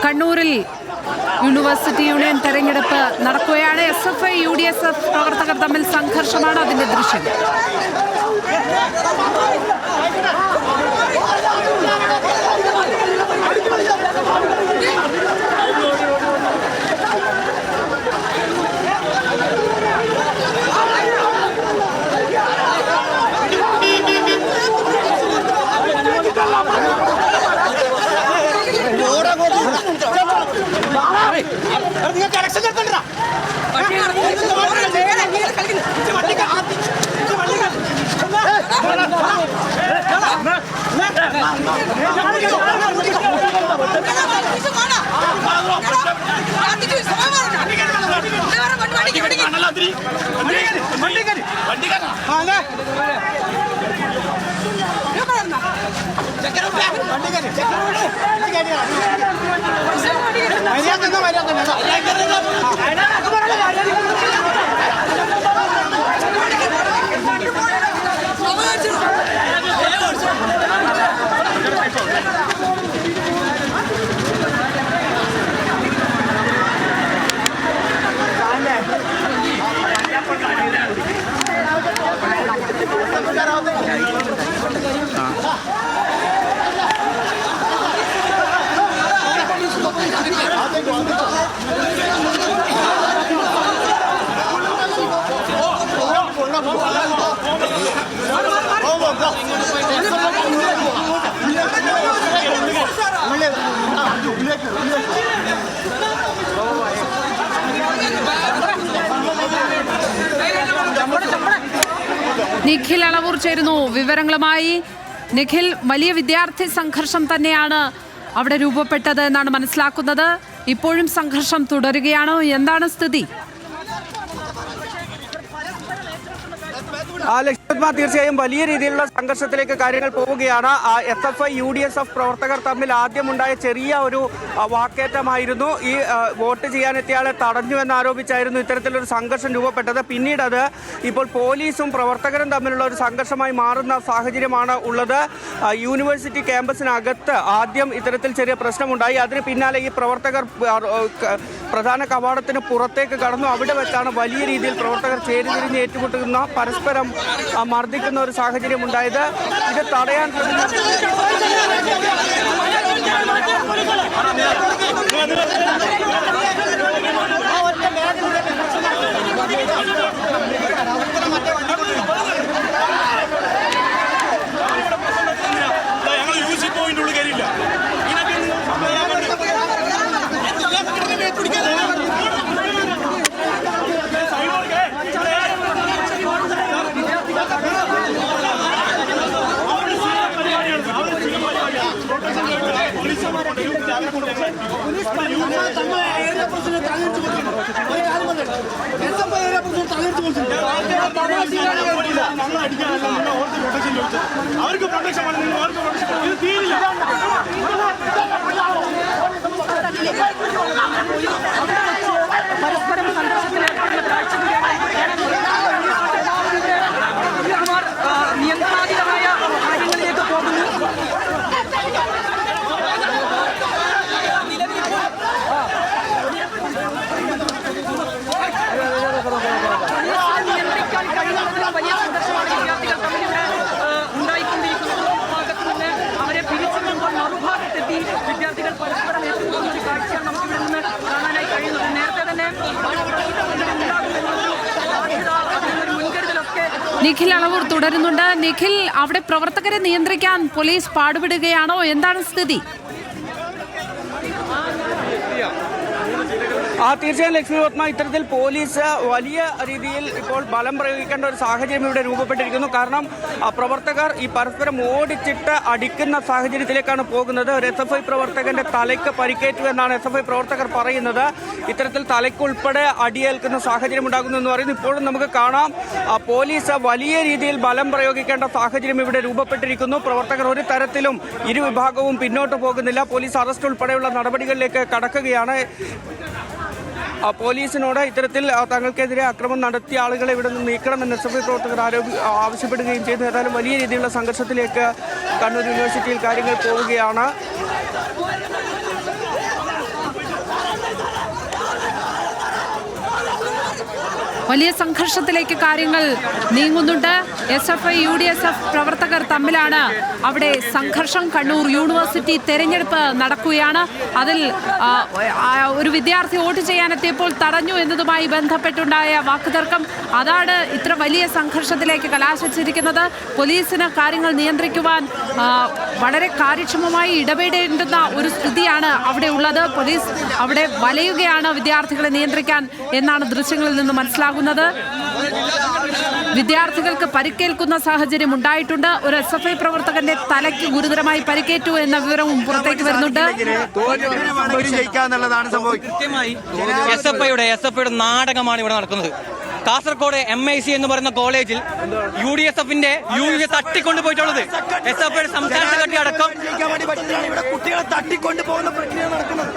കണ്ണൂരിൽ university union തെരഞ്ഞെടുപ്പ് നടക്കുകയാണ്. SFI UDSF പ്രവർത്തകർ തമ്മിൽ സംഘർഷമാണ്, അതിന്റെ ദൃശ്യം. നിഖിൽ അളവൂർ ചേരുന്നു വിവരങ്ങളുമായി. നിഖിൽ, വലിയ വിദ്യാർത്ഥി സംഘർഷം തന്നെയാണ് അവിടെ രൂപപ്പെട്ടത് എന്നാണ് മനസ്സിലാക്കുന്നത്. ഇപ്പോഴും സംഘർഷം തുടരുകയാണോ? എന്താണ് സ്ഥിതി? തീർച്ചയായും വലിയ രീതിയിലുള്ള സംഘർഷത്തിലേക്ക് കാര്യങ്ങൾ പോവുകയാണ്. SFI UDSF പ്രവർത്തകർ തമ്മിൽ ആദ്യമുണ്ടായ ചെറിയ ഒരു വാക്കേറ്റമായിരുന്നു. ഈ വോട്ട് ചെയ്യാനെത്തിയാളെ തടഞ്ഞു എന്നാരോപിച്ചായിരുന്നു ഇത്തരത്തിലൊരു സംഘർഷം രൂപപ്പെട്ടത്. പിന്നീട് അത് ഇപ്പോൾ പോലീസും പ്രവർത്തകരും തമ്മിലുള്ള ഒരു സംഘർഷമായി മാറുന്ന സാഹചര്യമാണ് ഉള്ളത്. യൂണിവേഴ്സിറ്റി ക്യാമ്പസിനകത്ത് ആദ്യം ഇത്തരത്തിൽ ചെറിയ പ്രശ്നമുണ്ടായി. അതിന് പിന്നാലെ ഈ പ്രവർത്തകർ പ്രധാന കവാടത്തിന് പുറത്തേക്ക് കടന്നു. അവിടെ വെച്ചാണ് വലിയ രീതിയിൽ പ്രവർത്തകർ ചേരിതിരിഞ്ഞ് ഏറ്റുമുട്ടുന്ന, പരസ്പരം മർദ്ദിക്കുന്ന ഒരു സാഹചര്യം ഉണ്ടായത്. ഇത് തടയാൻ അവർക്ക് പ്രൊട്ടക്ഷൻ തീരില്ല. പരസ്പരം നിയന്ത്രണാതീതമായ കാര്യങ്ങളിലേക്ക് പോകുന്നു. നിയന്ത്രിക്കാൻ കഴിയുന്നതിലും വലിയ സംഘർഷമാണ് വിദ്യാർത്ഥികൾ തമ്മിൽ ഉണ്ടായിക്കൊണ്ടിരിക്കുന്നത്. ഭാഗത്ത് നിന്ന് അവരെ പിരിച്ചുകൊണ്ടുമ്പോൾ മറുഭാഗത്തെത്തി വിദ്യാർത്ഥികൾ പരസ്പരം ഏറ്റുമുട്ടുന്ന ഒരു കാഴ്ചയാണ് നമുക്കിവിടെ നിന്ന് കാണാനായി കഴിയുന്നത്. നേരത്തെ തന്നെ നിഖിൽ അളവൂർ തുടരുന്നുണ്ട്. നിഖിൽ, അവിടെ പ്രവർത്തകരെ നിയന്ത്രിക്കാൻ പോലീസ് പാടുപെടുകയാണോ? എന്താണ് സ്ഥിതി? തീർച്ചയായും ലക്ഷ്മി പത്മ, ഇത്തരത്തിൽ പോലീസ് വലിയ രീതിയിൽ ഇപ്പോൾ ബലം പ്രയോഗിക്കേണ്ട ഒരു സാഹചര്യം ഇവിടെ രൂപപ്പെട്ടിരിക്കുന്നു. കാരണം പ്രവർത്തകർ ഈ പരസ്പരം ഓടിച്ചിട്ട് അടിക്കുന്ന സാഹചര്യത്തിലേക്കാണ് പോകുന്നത്. ഒരു SFI പ്രവർത്തകന്റെ തലയ്ക്ക് പരിക്കേറ്റു എന്നാണ് SFI പ്രവർത്തകർ പറയുന്നത്. ഇത്തരത്തിൽ തലയ്ക്കുൾപ്പെടെ അടിയേൽക്കുന്ന സാഹചര്യം ഉണ്ടാകുന്നു എന്ന് പറയുന്നു. ഇപ്പോഴും നമുക്ക് കാണാം പോലീസ് വലിയ രീതിയിൽ ബലം പ്രയോഗിക്കേണ്ട സാഹചര്യം ഇവിടെ രൂപപ്പെട്ടിരിക്കുന്നു. പ്രവർത്തകർ ഒരു തരത്തിലും ഇരുവിഭാഗവും പിന്നോട്ട് പോകുന്നില്ല. പോലീസ് അറസ്റ്റ് ഉൾപ്പെടെയുള്ള നടപടികളിലേക്ക് കടക്കുകയാണ്. പോലീസിനോട് ഇത്തരത്തിൽ തങ്ങൾക്കെതിരെ അക്രമം നടത്തിയ ആളുകളെ ഇവിടെ നിന്ന് നീക്കണമെന്ന് SFI പ്രവർത്തകർ ആവശ്യപ്പെടുകയും ചെയ്തു. ഏതായാലും വലിയ രീതിയിലുള്ള സംഘർഷത്തിലേക്ക് കണ്ണൂർ യൂണിവേഴ്സിറ്റിയിൽ കാര്യങ്ങൾ പോവുകയാണ്. വലിയ സംഘർഷത്തിലേക്ക് കാര്യങ്ങൾ നീങ്ങുന്നുണ്ട്. SFI UDSF പ്രവർത്തകർ തമ്മിലാണ് അവിടെ സംഘർഷം. കണ്ണൂർ യൂണിവേഴ്സിറ്റി തെരഞ്ഞെടുപ്പ് നടക്കുകയാണ്. അതിൽ ഒരു വിദ്യാർത്ഥി വോട്ട് ചെയ്യാനെത്തിയപ്പോൾ തടഞ്ഞു എന്നതുമായി ബന്ധപ്പെട്ടുണ്ടായ വാക്കുതർക്കം അതാണ് ഇത്ര വലിയ സംഘർഷത്തിലേക്ക് കലാശിച്ചിരിക്കുന്നത്. പോലീസിന് കാര്യങ്ങൾ നിയന്ത്രിക്കുവാൻ വളരെ കാര്യക്ഷമമായി ഇടപെടേണ്ടുന്ന ഒരു സ്ഥിതിയാണ് അവിടെ ഉള്ളത്. പോലീസ് അവിടെ വലയുകയാണ് വിദ്യാർത്ഥികളെ നിയന്ത്രിക്കാൻ എന്നാണ് ദൃശ്യങ്ങളിൽ നിന്ന് മനസ്സിലാകുന്നത്. വിദ്യാർത്ഥികൾക്ക് പരിക്കേൽക്കുന്ന സാഹചര്യം ഉണ്ടായിട്ടുണ്ട്. ഒരു SFI പ്രവർത്തകന്റെ തലയ്ക്ക് ഗുരുതരമായി പരിക്കേറ്റു എന്ന വിവരവും പുറത്തേക്ക് വരുന്നുണ്ട്. കൃത്യമായി SFIയുടെ നാടകമാണ് ഇവിടെ നടക്കുന്നത്. കാസർഗോഡ് MIC എന്ന് പറയുന്ന കോളേജിൽ UDSFന്റെ തട്ടിക്കൊണ്ടു പോയിട്ടുള്ളത് SFIയുടെ സംസ്ഥാന സെക്രട്ടറി അടക്കം കുട്ടികളെ തട്ടിക്കൊണ്ടു പോകുന്ന പ്രക്രിയ നടക്കുന്നത്.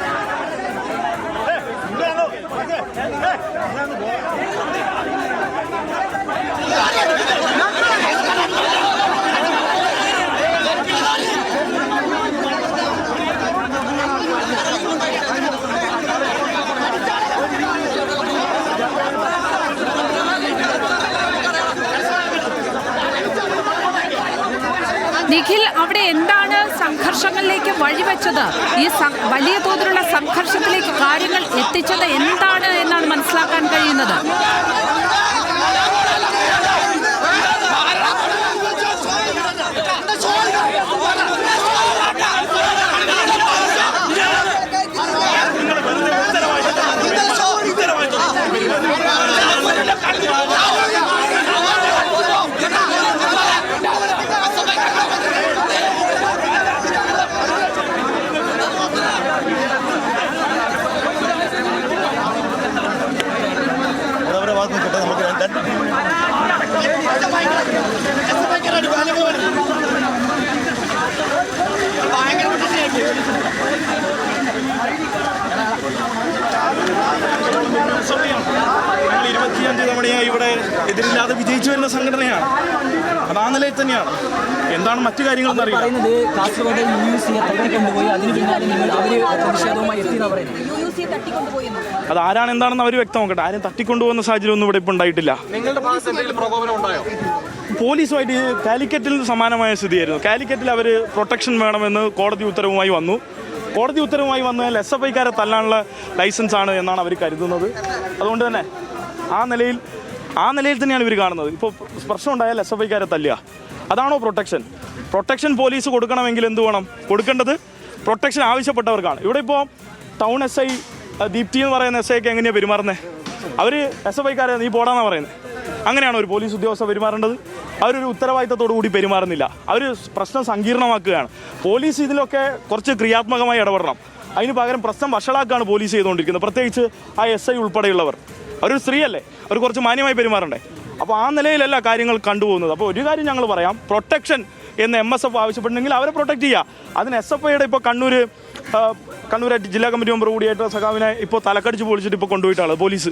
നിഖിൽ, അവിടെ എന്താണ് സംഘർഷങ്ങളിലേക്ക് വഴിവെച്ചത്? ഈ വലിയ തോതിലുള്ള സംഘർഷത്തിലേക്ക് കാര്യങ്ങൾ എത്തിച്ചത് എന്താണ് എന്നാണ് മനസ്സിലാക്കാൻ കഴിയുന്നത്. ഞങ്ങൾ 25 തവണയായി ഇവിടെ എതിരില്ലാതെ വിജയിച്ചു വരുന്ന സംഘടനയാണ്. അത് ആ നിലയിൽ തന്നെയാണ്. എന്താണ് മറ്റു കാര്യങ്ങൾ അറിയുന്നത്? കാസർഗോഡ് UUC തട്ടിക്കൊണ്ടുപോയി, അതിന് പിന്നാലെ അവർ പ്രതിഷേധവുമായി എത്തി. അത് ആരാണ് എന്താണെന്ന് അവർ വ്യക്തമാക്കട്ടെ. ആരും തട്ടിക്കൊണ്ടുപോകുന്ന സാഹചര്യം ഒന്നും ഇവിടെ ഇപ്പോൾ ഉണ്ടായിട്ടില്ല. നിങ്ങളുടെ ഭാഗത്ത് എന്തെങ്കിലും പ്രകോപനം ഉണ്ടായോ? പോലീസുമായിട്ട് കാലിക്കറ്റിൽ സമാനമായ സ്ഥിതിയായിരുന്നു. കാലിക്കറ്റിൽ അവർ പ്രൊട്ടക്ഷൻ വേണമെന്ന് കോടതി ഉത്തരവുമായി വന്നു. കോടതി ഉത്തരവുമായി വന്നാൽ SFIക്കാരെ തല്ലാനുള്ള ലൈസൻസ് ആണ് എന്നാണ് അവർ കരുതുന്നത്. അതുകൊണ്ട് തന്നെ ആ നിലയിൽ തന്നെയാണ് ഇവർ കാണുന്നത്. ഇപ്പോൾ പ്രശ്നം ഉണ്ടായാൽ SFIക്കാരെ തല്ലുക, അതാണോ പ്രൊട്ടക്ഷൻ? പ്രൊട്ടക്ഷൻ പോലീസ് കൊടുക്കണമെങ്കിൽ എന്ത് വേണം? കൊടുക്കേണ്ടത് പ്രൊട്ടക്ഷൻ ആവശ്യപ്പെട്ടവർക്കാണ്. ഇവിടെ ഇപ്പോൾ ടൗൺ SI ദീപ്തി എന്ന് പറയുന്ന SIക്ക് എങ്ങനെയാണ് പെരുമാറുന്നത്? അവർ SFIക്കാരെ നീ പോടാന്നാണ് പറയുന്നത്. അങ്ങനെയാണ് ഒരു പോലീസ് ഉദ്യോഗസ്ഥ പെരുമാറേണ്ടത്. അവരൊരു ഉത്തരവാദിത്തത്തോടു കൂടി പെരുമാറുന്നില്ല. അവർ പ്രശ്നം സങ്കീർണമാക്കുകയാണ്. പോലീസ് ഇതിലൊക്കെ കുറച്ച് ക്രിയാത്മകമായി ഇടപെടണം. അതിന് പകരം പ്രശ്നം വഷളാക്കാണ് പോലീസ് ചെയ്തുകൊണ്ടിരിക്കുന്നത്. പ്രത്യേകിച്ച് ആ SI ഉൾപ്പെടെയുള്ളവർ. അവരൊരു സ്ത്രീയല്ലേ, അവർ കുറച്ച് മാന്യമായി പെരുമാറണ്ടേ? അപ്പോൾ ആ നിലയിലല്ല കാര്യങ്ങൾ കണ്ടുപോകുന്നത്. അപ്പോൾ ഒരു കാര്യം ഞങ്ങൾ പറയാം, പ്രൊട്ടക്ഷൻ എന്ന് MSF ആവശ്യപ്പെട്ടുണ്ടെങ്കിൽ അവരെ പ്രൊട്ടക്ട് ചെയ്യുക. അതിന് SFIയുടെ ഇപ്പോൾ കണ്ണൂർ ജില്ലാ കമ്മിറ്റി മെമ്പർ കൂടിയായിട്ട് സഖാവിനെ ഇപ്പോൾ തലക്കടിച്ച് പൊളിച്ചിട്ട് ഇപ്പോൾ കൊണ്ടുപോയിട്ടാണ് പോലീസ്.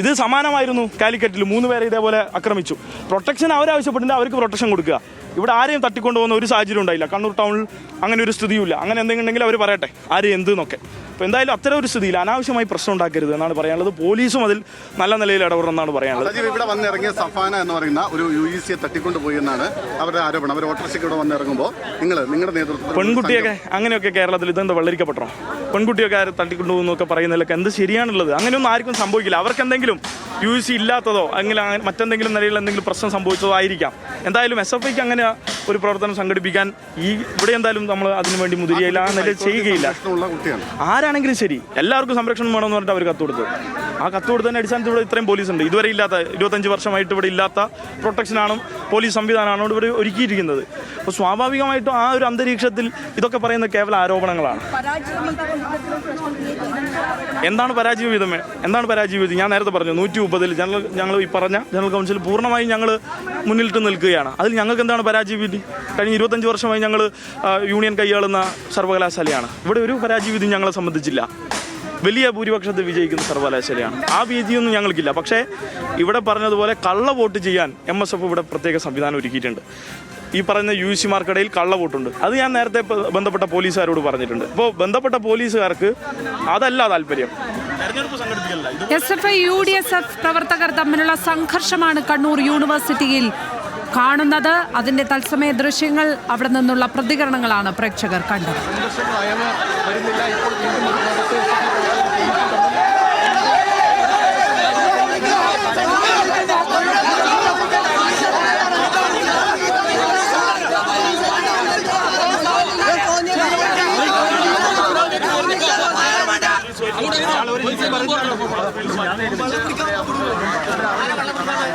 ഇത് സമാനമായിരുന്നു കാലിക്കറ്റിൽ 3 പേരെ ഇതേപോലെ ആക്രമിച്ചു. പ്രൊട്ടക്ഷൻ അവരാവശ്യപ്പെട്ടില്ല, അവർക്ക് പ്രൊട്ടക്ഷൻ കൊടുക്കുക. ഇവിടെ ആരെയും തട്ടിക്കൊണ്ടുപോകുന്ന ഒരു സാഹചര്യം ഉണ്ടായില്ല. കണ്ണൂർ ടൗണിൽ അങ്ങനെ ഒരു സ്ഥിതിയുമില്ല. അങ്ങനെ എന്തെങ്കിലും ഉണ്ടെങ്കിൽ അവർ പറയട്ടെ ആരും എന്തെന്നൊക്കെ. അപ്പോൾ എന്തായാലും അത്തരം ഒരു സ്ഥിതിയിൽ അനാവശ്യമായി പ്രശ്നം ഉണ്ടാക്കരുത് എന്നാണ് പറയാനുള്ളത്. പോലീസും അതിൽ നല്ല നിലയിൽ ഇടപെടണം എന്നാണ് പറയാനുള്ളത്. ഇവിടെ വന്നിറങ്ങിയ സഫാന എന്ന് പറയുന്ന ഒരു UEC തട്ടിക്കൊണ്ടുപോയി എന്നാണ് അവരുടെ ആരോപണം. അവർ ഓട്ടോറിക്ഷയ്ക്ക് ഇവിടെ വന്നിറങ്ങുമ്പോൾ നിങ്ങളുടെ നേതൃത്വത്തിൽ പെൺകുട്ടിയൊക്കെ അങ്ങനെയൊക്കെ കേരളത്തിൽ ഇതെന്താ വെള്ളരിക്കപ്പെട്ടോ? പെൺകുട്ടിയൊക്കെ ആരെ തട്ടിക്കൊണ്ടുപോകുന്നൊക്കെ പറയുന്നതിലൊക്കെ എന്ത് ശരിയാണുള്ളത്? അങ്ങനെയൊന്നും ആർക്കും സംഭവിക്കില്ല. അവർക്ക് എന്തെങ്കിലും UEC ഇല്ലാത്തതോ അങ്ങനെ മറ്റെന്തെങ്കിലും നിലയിൽ എന്തെങ്കിലും പ്രശ്നം സംഭവിച്ചതോ ആയിരിക്കാം. എന്തായാലും SFIക്ക് അങ്ങനെ ഒരു പ്രവർത്തനം സംഘടിപ്പിക്കാൻ ഇവിടെ എന്തായാലും നമ്മൾ അതിനുവേണ്ടി മുതിരിയില്ല, ആ നിലയിൽ ചെയ്യുകയില്ല. ആരാണെങ്കിലും ശരി, എല്ലാവർക്കും സംരക്ഷണം വേണമെന്ന് പറഞ്ഞിട്ട് അവർ കത്ത് കൊടുത്തത്. ആ കത്ത് കൊടുത്തതിൻ്റെ അടിസ്ഥാനത്തിൽ ഇവിടെ ഇത്രയും പോലീസ് ഉണ്ട്. ഇതുവരെ ഇല്ലാത്ത 25 വർഷമായിട്ട് ഇവിടെ ഇല്ലാത്ത പ്രൊട്ടക്ഷനാണ് പോലീസ് സംവിധാനമാണ് ഇവിടെ ഒരുക്കിയിരിക്കുന്നത്. അപ്പോൾ സ്വാഭാവികമായിട്ടും ആ ഒരു അന്തരീക്ഷത്തിൽ ഇതൊക്കെ പറയുന്ന കേവല ആരോപണങ്ങളാണ്. എന്താണ് പരാജയവിധം? ഞാൻ നേരത്തെ പറഞ്ഞു 130-ൽ ഞങ്ങൾ ഈ പറഞ്ഞ ജനറൽ കൗൺസിൽ പൂർണ്ണമായും ഞങ്ങൾ മുന്നിലിട്ട് നിൽക്കുകയാണ്. അതിൽ ഞങ്ങൾക്ക് എന്താണ് പരാജയവിധി? കഴിഞ്ഞ 25 വർഷമായി ഞങ്ങൾ യൂണിയൻ കൈയാളുന്ന സർവകലാശാലയാണ്. ഇവിടെ ഒരു പരാജയവിധി ഞങ്ങളെ സംബന്ധിച്ചില്ല. വലിയ ഭൂരിപക്ഷത്തിൽ വിജയിക്കുന്ന സർവകലാശാലയാണ്. ആ ഭീതിയൊന്നും ഞങ്ങൾക്കില്ല. പക്ഷേ ഇവിടെ പറഞ്ഞതുപോലെ കള്ള വോട്ട് ചെയ്യാൻ MSF ഇവിടെ പ്രത്യേക സംവിധാനം ഒരുക്കിയിട്ടുണ്ട്. ഈ പറയുന്ന UEC മാർക്കിടയിൽ കള്ള വോട്ടുണ്ട്. അത് ഞാൻ നേരത്തെ ബന്ധപ്പെട്ട പോലീസുകാരോട് പറഞ്ഞിട്ടുണ്ട്. അപ്പോൾ ബന്ധപ്പെട്ട പോലീസുകാർക്ക് അതല്ല താല്പര്യം. തെരഞ്ഞെടുപ്പ് സംഘടിപ്പിക്കല്ല. SFI UDSF പ്രവർത്തകർ തമ്മിലുള്ള സംഘർഷമാണ് കണ്ണൂർ യൂണിവേഴ്സിറ്റിയിൽ കാണുന്നത്. അതിന്റെ തത്സമയ ദൃശ്യങ്ങൾ, അവിടെ നിന്നുള്ള പ്രതികരണങ്ങളാണ് പ്രേക്ഷകർ കണ്ടത്.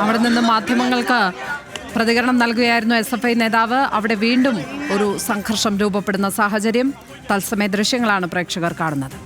അവിടെ നിന്ന് മാധ്യമങ്ങൾക്ക് പ്രതികരണം നൽകുകയായിരുന്നു SFI നേതാവ്. അവിടെ വീണ്ടും ഒരു സംഘർഷം രൂപപ്പെടുന്ന സാഹചര്യം. തത്സമയ ദൃശ്യങ്ങളാണ് പ്രേക്ഷകർ കാണുന്നത്.